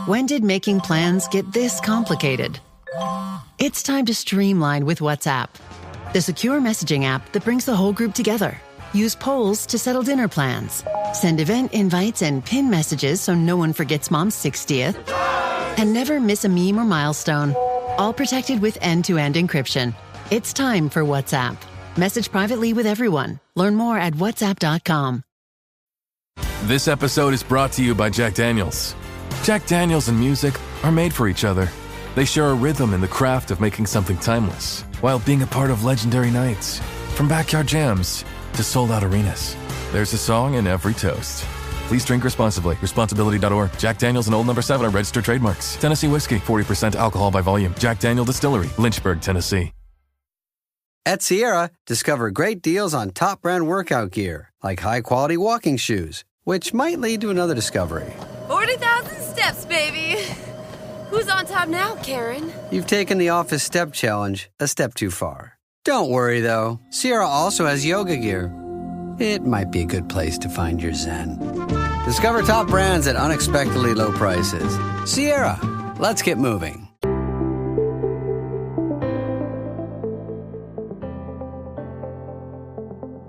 When did making plans get this complicated? It's time to streamline with WhatsApp, the secure messaging app that brings the whole group together. Use polls to settle dinner plans. Send event invites and pin messages so no one forgets Mom's 60th. And never miss a meme or milestone. All protected with end-to-end encryption. It's time for WhatsApp. Message privately with everyone. Learn more at whatsapp.com. This episode is brought to you by Jack Daniels. Jack Daniels and music are made for each other. They share a rhythm in the craft of making something timeless, while being a part of legendary nights. From backyard jams to sold-out arenas, there's a song in every toast. Please drink responsibly. Responsibility.org. Jack Daniels and Old No. 7 are registered trademarks. Tennessee whiskey, 40% alcohol by volume. Jack Daniel Distillery, Lynchburg, Tennessee. At Sierra, discover great deals on top brand workout gear, like high-quality walking shoes, which might lead to another discovery. 40,000 steps, baby. Who's on top now, Karen? You've taken the office step challenge a step too far. Don't worry, though. Sierra also has yoga gear. It might be a good place to find your zen. Discover top brands at unexpectedly low prices. Sierra, let's get moving.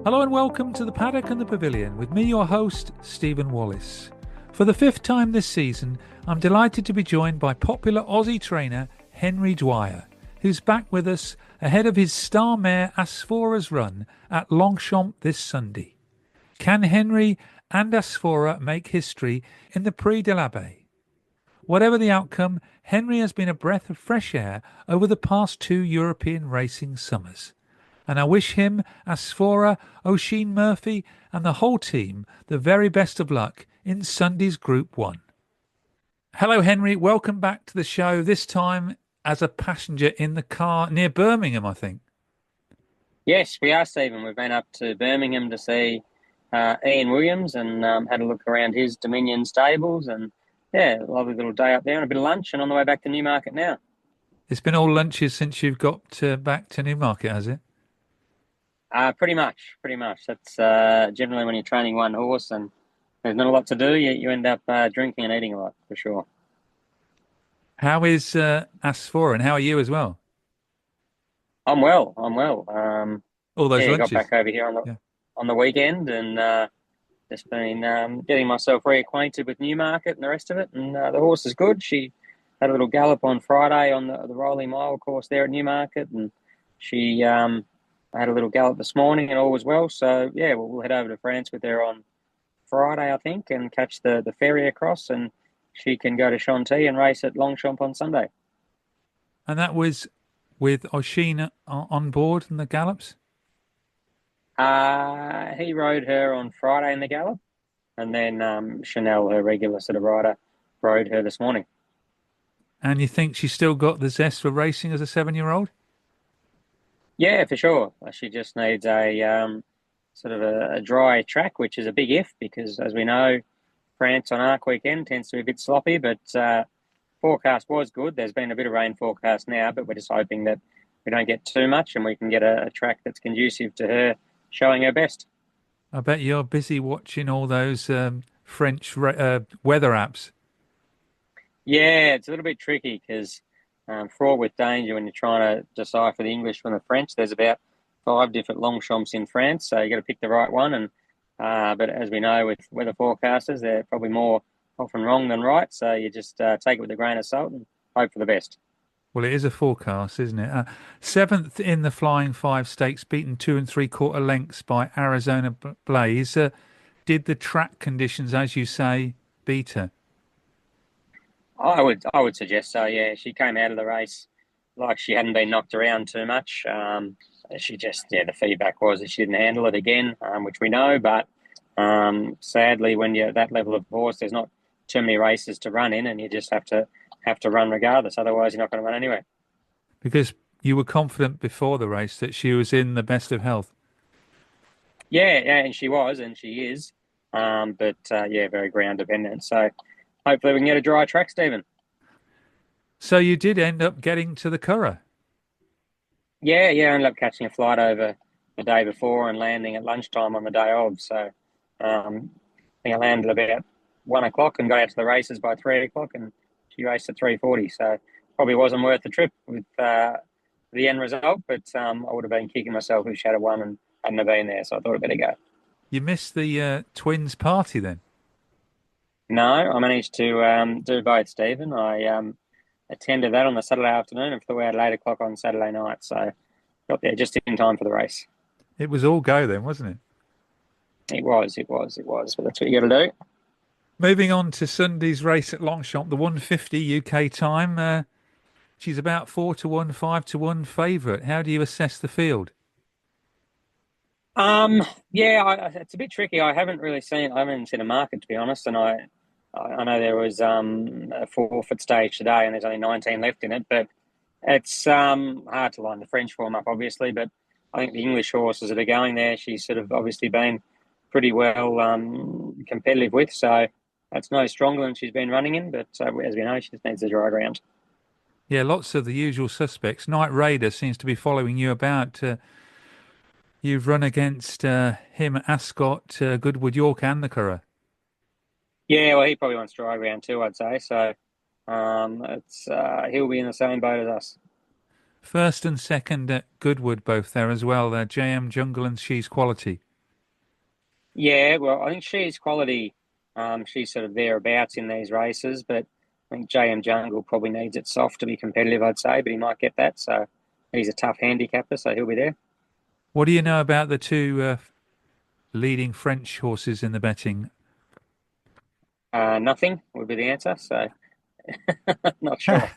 Hello and welcome to the Paddock and The Pavilion with me, your host, Stephen Wallace. For the fifth time this season, I'm delighted to be joined by popular Aussie trainer Henry Dwyer, who's back with us ahead of his star mare Asfoora's run at Longchamp this Sunday. Can Henry and Asfoora make history in the Prix de l'Abbé? Whatever the outcome, Henry has been a breath of fresh air over the past two European racing summers. And I wish him, Asfoora, Oisin Murphy and the whole team the very best of luck in Sunday's Group 1. Hello Henry, welcome back to the show, this time as a passenger in the car near Birmingham, I think. Yes, we are, Stephen. We've been up to Birmingham to see Ian Williams and had a look around his Dominion stables, and yeah, a lovely little day up there and a bit of lunch, and on the way back to Newmarket now. It's been all lunches since you've got back to Newmarket, has it? Pretty much. That's generally when you're training one horse and there's not a lot to do, you end up drinking and eating a lot, for sure. How is Asfoora, and how are you as well? I'm well. All those lunches. I got back over here on the weekend and just been getting myself reacquainted with Newmarket and the rest of it. And the horse is good. She had a little gallop on Friday on the Rolling Mile course there at Newmarket, and she had a little gallop this morning, and all was well. So yeah, we'll head over to France with her on Friday, I think, and catch the ferry across, and she can go to Chantilly and race at Longchamp on Sunday. And that was with Oisin on board in the gallops? He rode her on Friday in the gallop, and then Chanel, her regular sort of rider, rode her this morning. And you think she's still got the zest for racing as a 7-year-old? Yeah, for sure. She just needs a sort of a dry track, which is a big if, because as we know, France on Arc weekend tends to be a bit sloppy, but forecast was good. There's been a bit of rain forecast now, but we're just hoping that we don't get too much and we can get a track that's conducive to her showing her best. I bet you're busy watching all those French weather apps. Yeah, it's a little bit tricky because fraught with danger when you're trying to decipher the English from the French. There's about 5 different Longchamps in France, so you got to pick the right one. And but as we know with weather forecasters, they're probably more often wrong than right. So you just take it with a grain of salt and hope for the best. Well, it is a forecast, isn't it? 7th in the Flying 5 Stakes, beaten 2 3/4 lengths by Arizona Blaze. Did the track conditions, as you say, beat her? I would suggest so. Yeah, she came out of the race like she hadn't been knocked around too much. She just, the feedback was that she didn't handle it again, which we know. But sadly, when you're at that level of horse, there's not too many races to run in, and you just have to run regardless. Otherwise, you're not going to run anyway. Because you were confident before the race that she was in the best of health. Yeah, and she was, and she is. But very ground dependent. So hopefully we can get a dry track, Stephen. So you did end up getting to the Curragh? Yeah, I ended up catching a flight over the day before and landing at lunchtime on the day of. So I think I landed about 1 o'clock and got out to the races by 3 o'clock and She raced at 3:40, so probably wasn't worth the trip with the end result. But I would have been kicking myself if she had won and hadn't have been there. So I thought I'd better go. You missed the twins party then? No, I managed to do both, Stephen. I attended that on the Saturday afternoon and we had 8 o'clock on Saturday night. So got there just in time for the race. It was all go then, wasn't it? It was. But that's what you got to do. Moving on to Sunday's race at Longchamp, the 150 UK time. She's about 4-1, 5-1 favourite. How do you assess the field? It's a bit tricky. I haven't seen a market, to be honest, and I know there was a forfeit stage today, and there's only 19 left in it. But it's hard to line the French form up, obviously. But I think the English horses that are going there, she's sort of obviously been pretty well competitive with. So that's no stronger than she's been running in. But as we know, she just needs the dry ground. Yeah, lots of the usual suspects. Knight Raider seems to be following you about. You've run against him, Ascot, Goodwood, York, and the Curragh. Yeah, well, he probably wants dry ground too, I'd say. So he'll be in the same boat as us. First and second at Goodwood, both there as well. JM Jungle and She's Quality. Yeah, well, I think She's Quality. She's sort of thereabouts in these races, but I think JM Jungle probably needs it soft to be competitive, I'd say, but he might get that. So he's a tough handicapper, so he'll be there. What do you know about the two leading French horses in the betting? Nothing would be the answer, so not sure.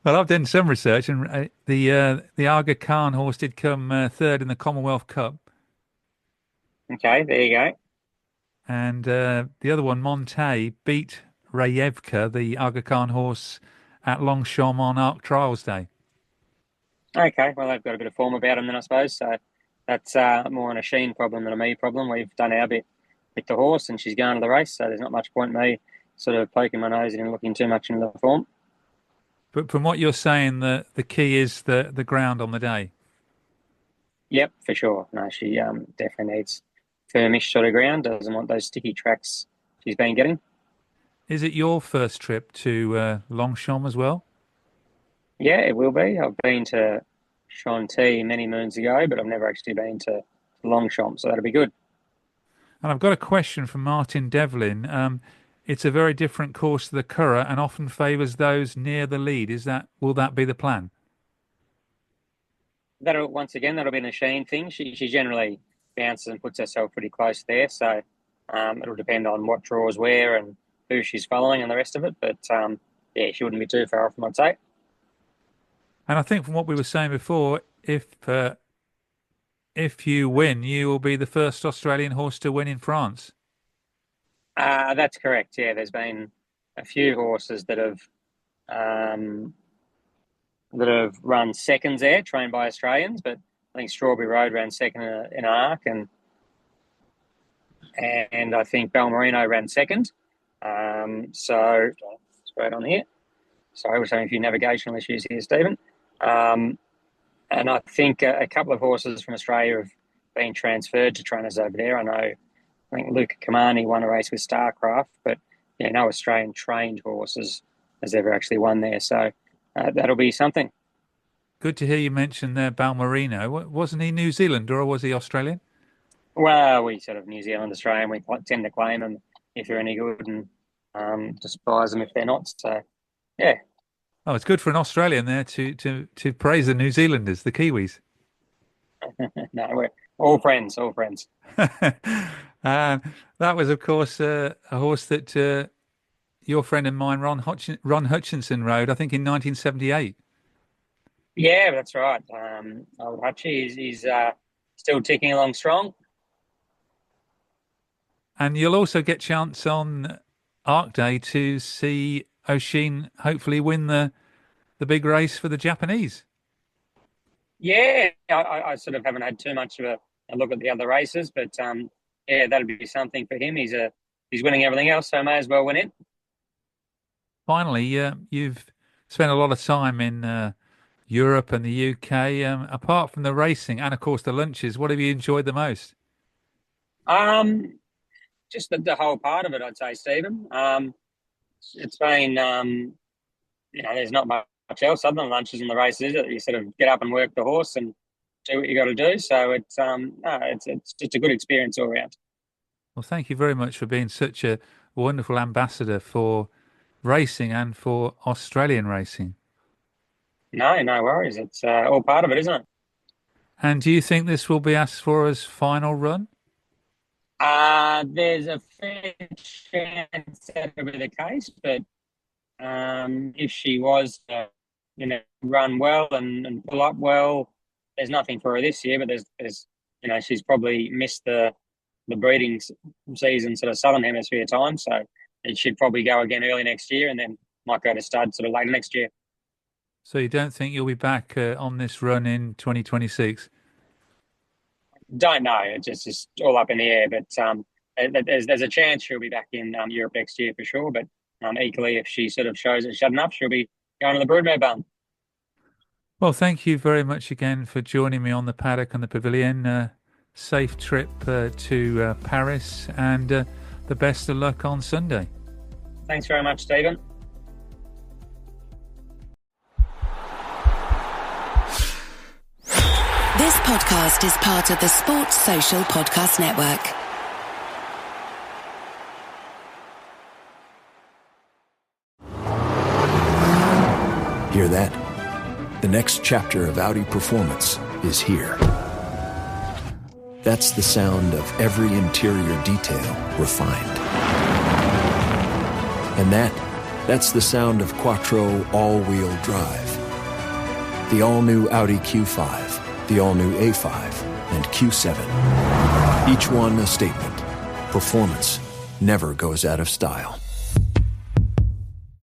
Well, I've done some research, and the Aga Khan horse did come third in the Commonwealth Cup. Okay, there you go. And the other one, Monte, beat Rayevka, the Aga Khan horse, at Longchamp on Arc Trials Day. Okay, well, they've got a bit of form about them then, I suppose. So that's more an Sheen problem than a me problem. We've done our bit with the horse and she's going to the race, so there's not much point in me sort of poking my nose in and looking too much into the form. But from what you're saying, the key is the ground on the day. Yep, for sure. No, she definitely needs firmish sort of ground, doesn't want those sticky tracks she's been getting. Is it your first trip to Longchamp as well? Yeah, it will be. I've been to Chantilly many moons ago, but I've never actually been to Longchamp, so that'll be good. And I've got a question from Martin Devlin. It's a very different course to the Curragh and often favours those near the lead. Will that be the plan? That'll be an Sheen thing. She generally bounces and puts herself pretty close there, so it'll depend on what draws where and who she's following and the rest of it. But yeah, she wouldn't be too far off, I'd say. And I think from what we were saying before, if you win, you will be the first Australian horse to win in France. That's correct. Yeah, there's been a few horses that have run seconds there, trained by Australians. But I think Strawberry Road ran second in Arc, and I think Balmerino ran second. So straight on here. Sorry, we're having a few navigational issues here, Stephen. And I think a couple of horses from Australia have been transferred to trainers over there. I think Luca Kamani won a race with Starcraft, but yeah, no Australian trained horses has ever actually won there. So that'll be something. Good to hear you mention there Balmerino. Wasn't he New Zealand or was he Australian? Well, we sort of New Zealand, Australian, we tend to claim them if they're any good and despise them if they're not. So, yeah. Oh, it's good for an Australian there to praise the New Zealanders, the Kiwis. No, we're all friends, That was, of course, a horse that your friend of mine, Ron Hutchinson, rode, I think, in 1978. Yeah, that's right. Old Hutchie, he's still ticking along strong. And you'll also get chance on Arc Day to see O'Sheen hopefully win the big race for the Japanese. Yeah, I sort of haven't had too much of a look at the other races, but yeah, that'll be something for him. He's winning everything else, so may as well win it. Finally, you've spent a lot of time in Europe and the UK. Apart from the racing and, of course, the lunches, what have you enjoyed the most? Just the whole part of it, I'd say, Stephen. It's been there's not much else other than lunches and the races, is it? You sort of get up and work the horse and do what you got to do. So it's just a good experience all around. Well, thank you very much for being such a wonderful ambassador for racing and for Australian racing. No worries. It's all part of it, isn't it? And do you think this will be Asfoora's final run? There's a fair chance that will be the case, but if she was to, run well and pull up well, there's nothing for her this year. But there's she's probably missed the breeding season, sort of Southern Hemisphere time, so it should probably go again early next year, and then might go to stud sort of later next year. So you don't think you'll be back on this run in 2026? Don't know. It's just all up in the air. But there's a chance she'll be back in Europe next year for sure. But equally, if she sort of shows that she's had enough, she'll be going to the broodmare barn. Well, thank you very much again for joining me on the Paddock and the Pavilion. Safe trip to Paris, and the best of luck on Sunday. Thanks very much, Stephen. This podcast is part of the Sports Social Podcast Network. Hear that? The next chapter of Audi performance is here. That's the sound of every interior detail refined. And that's the sound of Quattro all-wheel drive. The all-new Audi Q5, the all-new A5, and Q7. Each one a statement. Performance never goes out of style.